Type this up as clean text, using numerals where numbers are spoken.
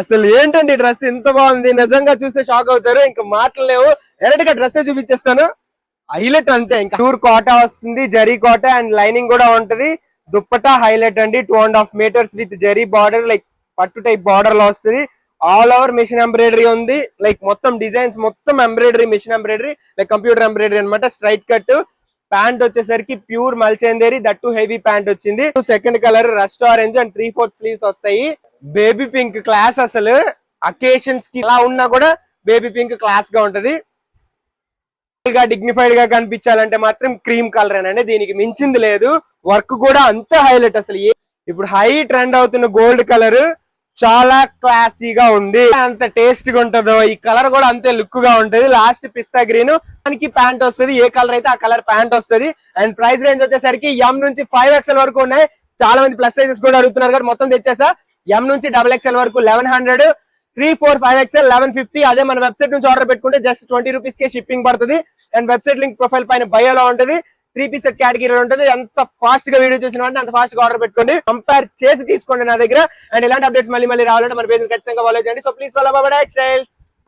అసలు ఏంటండి డ్రెస్ ఎంత బాగుంది, నిజంగా చూస్తే షాక్ అవుతారు. ఇంకా మాటలు లేవు, డైరెక్ట్ గా డ్రెస్ చూపించేస్తాను. హైలైట్ అంతే, ఇంకా ప్యూర్ కాటా వస్తుంది, జరీ కాటా అండ్ లైనింగ్ కూడా ఉంటది. దుప్పటా హైలైట్ అండి, 2.5 meters with zari border, like pattu type border లో వస్తుంది. ఆల్ ఓవర్ మిషన్ ఎంబ్రాయిడరీ ఉంది, లైక్ మొత్తం డిజైన్స్ మొత్తం embroidery, machine embroidery, like computer embroidery అనమాట. Straight cut. ప్యాంట్ వచ్చేసరికి ప్యూర్ మల్చేందేరి, దట్టు హెవీ ప్యాంట్ వచ్చింది. Second colour rust orange and 3/4 sleeves వస్తాయి. బేబీ పింక్ క్లాస్, అసలు అకేషన్స్ కి ఇలా ఉన్నా కూడా బేబీ పింక్ క్లాస్ గా ఉంటది. డిగ్నిఫైడ్ గా కనిపించాలంటే మాత్రం క్రీమ్ కలర్ అనండి, దీనికి మించింది లేదు. వర్క్ కూడా అంత హైలైట్. అసలు ఇప్పుడు హై ట్రెండ్ అవుతున్న గోల్డ్ కలర్ చాలా క్లాసీగా ఉంది. అంత టేస్ట్ గా ఉంటుందో, ఈ కలర్ కూడా అంతే లుక్ గా ఉంటది. లాస్ట్ పిస్తా గ్రీన్ దానికి ప్యాంట్ వస్తుంది, ఏ కలర్ అయితే ఆ కలర్ ప్యాంట్ వస్తుంది. అండ్ ప్రైస్ రేంజ్ వచ్చేసరికి M నుంచి 5XL వరకు ఉన్నాయి. చాలా మంది ప్లస్ సైజెస్ కూడా అడుగుతున్నారు కాబట్టి మొత్తం తెచ్చేసా. M నుంచి XXL వరకు 1100, 3, 4, 5XL 1150. అదే మన వెబ్సైట్ నుంచి ఆర్డర్ పెట్టుకుంటే జస్ట్ 20 రూపీస్ కే షిప్పింగ్ పడుతుంది. అండ్ వెబ్సైట్ లింక్ ప్రొఫైల్ పైన బయోలో ఉంటుంది. 3-piece సెట్ కేటగిరీ ఉంటుంది. ఎంత ఫాస్ట్ గా వీడియో చూసిన అంటే అంత ఫాస్ట్ గా ఆర్డర్ పెట్టుకోండి, కంపేర్ చేసి తీసుకోండి నా దగ్గర. అండ్ ఇలాంటి అప్డేట్స్ మళ్ళీ రావాలంటే మన పేజ్ ఖచ్చితంగా ఫాలో చేయండి. So please follow about textiles.